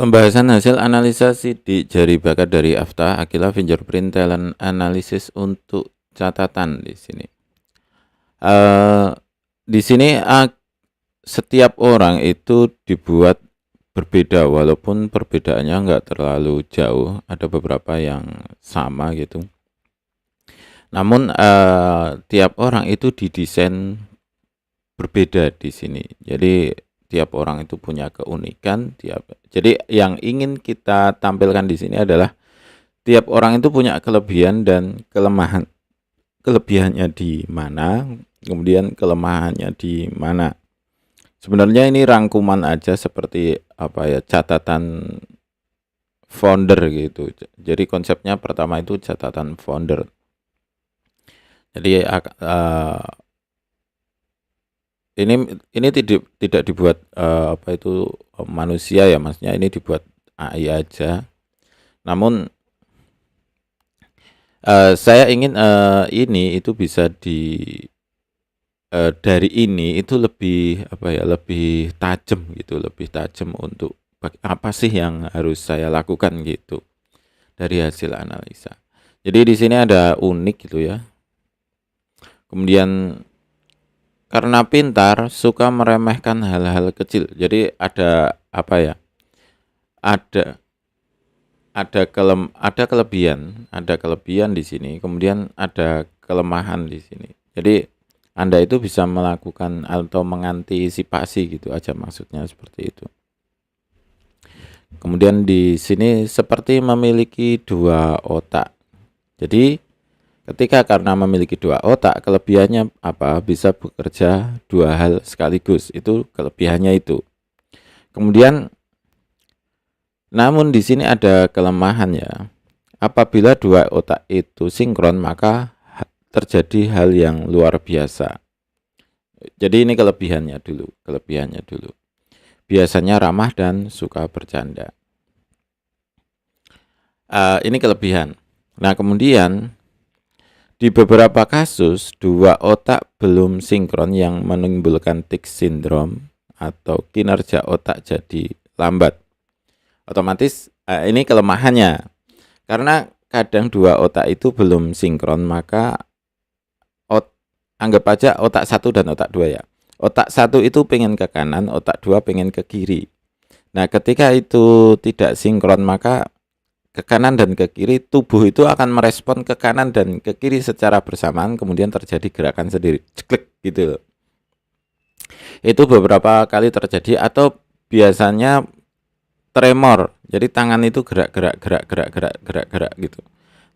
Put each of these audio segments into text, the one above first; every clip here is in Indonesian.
Pembahasan hasil analisa sidik jari bakat dari Afta, Aquila Fingerprint Talent Analysis untuk catatan di sini. Di sini setiap orang itu dibuat berbeda, walaupun perbedaannya nggak terlalu jauh, ada beberapa yang sama gitu. Namun tiap orang itu didesain berbeda di sini. Jadi tiap orang itu punya keunikan. Jadi yang ingin kita tampilkan di sini adalah tiap orang itu punya kelebihan dan kelemahan. Kelebihannya di mana, kemudian kelemahannya di mana. Sebenarnya ini rangkuman aja seperti catatan founder gitu. Jadi konsepnya pertama itu catatan founder. Jadi ini tidak dibuat manusia ya, maksudnya ini dibuat AI aja. Namun saya ingin ini itu bisa dari ini itu lebih lebih tajam gitu, lebih tajam untuk apa sih yang harus saya lakukan gitu dari hasil analisa. Jadi di sini ada unik gitu ya. Kemudian karena pintar, suka meremehkan hal-hal kecil. Jadi ada Ada kelebihan di sini, kemudian ada kelemahan di sini. Jadi Anda itu bisa melakukan atau mengantisipasi gitu aja, maksudnya seperti itu. Kemudian di sini seperti memiliki dua otak. Jadi karena memiliki dua otak, kelebihannya bisa bekerja dua hal sekaligus. Itu kelebihannya itu. Kemudian namun di sini ada kelemahan ya. Apabila dua otak itu sinkron, maka terjadi hal yang luar biasa. Jadi ini kelebihannya dulu. Biasanya ramah dan suka bercanda. Ini kelebihan. Nah, kemudian di beberapa kasus, dua otak belum sinkron yang menimbulkan tic syndrome atau kinerja otak jadi lambat. Otomatis ini kelemahannya. Karena kadang dua otak itu belum sinkron, maka anggap aja otak satu dan otak dua ya. Otak satu itu pengen ke kanan, otak dua pengen ke kiri. Nah, ketika itu tidak sinkron, maka ke kanan dan ke kiri, tubuh itu akan merespon ke kanan dan ke kiri secara bersamaan, kemudian terjadi gerakan sendiri, ceklek gitu. Itu beberapa kali terjadi, atau biasanya tremor. Jadi tangan itu gerak gitu.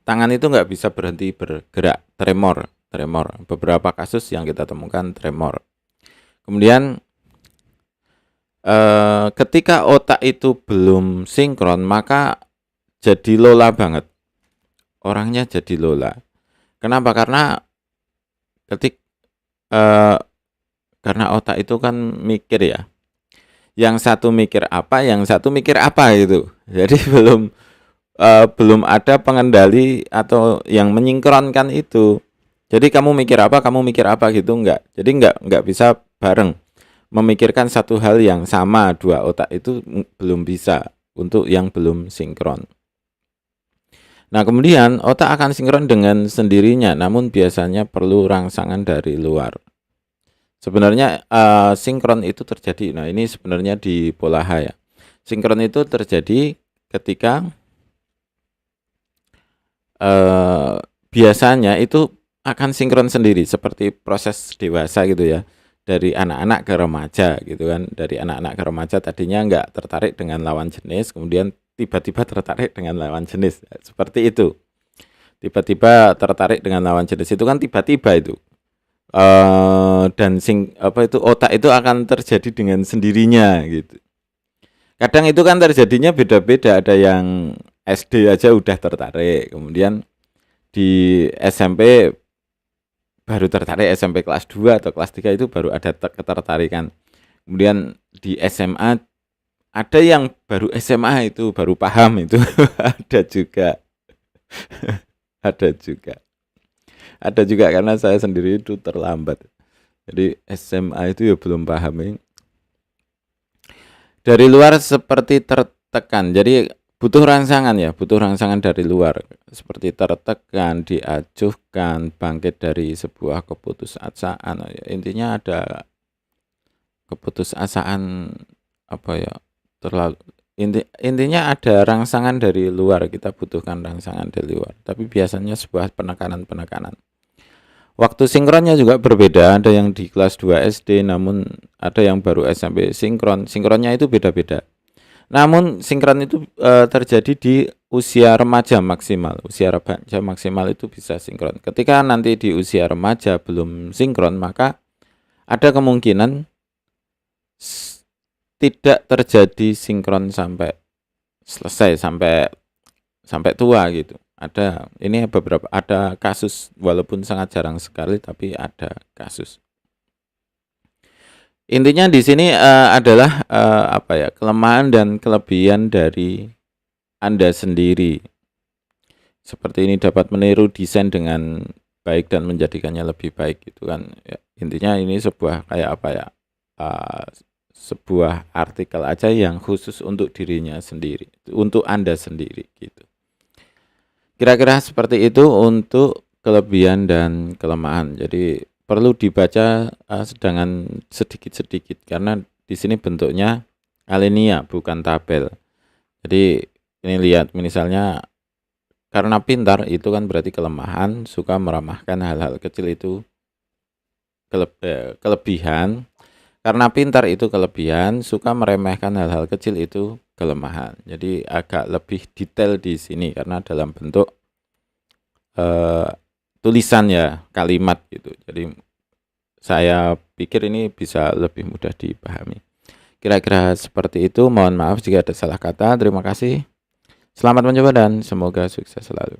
Tangan itu nggak bisa berhenti bergerak, tremor. Beberapa kasus yang kita temukan tremor. Kemudian ketika otak itu belum sinkron, maka jadi lola banget. Orangnya jadi lola. Kenapa? Karena karena otak itu kan mikir ya. Yang satu mikir apa, yang satu mikir apa gitu. Jadi belum ada pengendali atau yang menyinkronkan itu. Jadi kamu mikir apa gitu enggak. Jadi enggak bisa bareng. Memikirkan satu hal yang sama, dua otak itu belum bisa untuk yang belum sinkron. Nah, kemudian otak akan sinkron dengan sendirinya, namun biasanya perlu rangsangan dari luar. Sebenarnya sinkron itu terjadi, nah ini sebenarnya di pola H ya. Sinkron itu terjadi ketika biasanya itu akan sinkron sendiri, seperti proses dewasa gitu ya. Dari anak-anak ke remaja gitu kan. Dari anak-anak ke remaja tadinya nggak tertarik dengan lawan jenis, kemudian tiba-tiba tertarik dengan lawan jenis, seperti itu. Tiba-tiba tertarik dengan lawan jenis itu kan tiba-tiba itu. Dan otak itu akan terjadi dengan sendirinya gitu. Kadang itu kan terjadinya beda-beda, ada yang SD aja udah tertarik, kemudian di SMP baru tertarik, SMP kelas 2 atau kelas 3 itu baru ada ketertarikan. Kemudian di SMA ada yang baru SMA itu baru paham itu. Ada juga karena saya sendiri itu terlambat. Jadi SMA itu ya belum paham. Dari luar seperti tertekan. Jadi butuh rangsangan ya, butuh rangsangan dari luar seperti tertekan, diacuhkan, bangkit dari sebuah keputusasaan. Ya, intinya ada keputusasaan apa ya? Terlalu intinya ada rangsangan dari luar, kita butuhkan rangsangan dari luar. Tapi biasanya sebuah penekanan-penekanan. Waktu sinkronnya juga berbeda, ada yang di kelas 2 SD, namun ada yang baru SMP sinkron. Sinkronnya itu beda-beda. Namun sinkron itu terjadi di usia remaja maksimal. Usia remaja maksimal itu bisa sinkron. Ketika nanti di usia remaja belum sinkron, maka ada kemungkinan tidak terjadi sinkron sampai selesai, sampai tua gitu. Ini beberapa ada kasus, walaupun sangat jarang sekali, tapi ada kasus. Intinya di sini adalah kelemahan dan kelebihan dari Anda sendiri. Seperti ini dapat meniru desain dengan baik dan menjadikannya lebih baik gitu kan. Ya, intinya ini sebuah sebuah artikel aja yang khusus untuk dirinya sendiri, untuk Anda sendiri gitu. Kira-kira seperti itu untuk kelebihan dan kelemahan. Jadi perlu dibaca sedangkan sedikit-sedikit karena di sini bentuknya alinea bukan tabel. Jadi ini lihat misalnya karena pintar itu kan berarti kelemahan, suka meramahkan hal-hal kecil itu kelebihan. Karena pintar itu kelebihan, suka meremehkan hal-hal kecil itu kelemahan. Jadi agak lebih detail di sini karena dalam bentuk tulisan ya, kalimat gitu. Jadi saya pikir ini bisa lebih mudah dipahami. Kira-kira seperti itu. Mohon maaf jika ada salah kata. Terima kasih. Selamat mencoba dan semoga sukses selalu.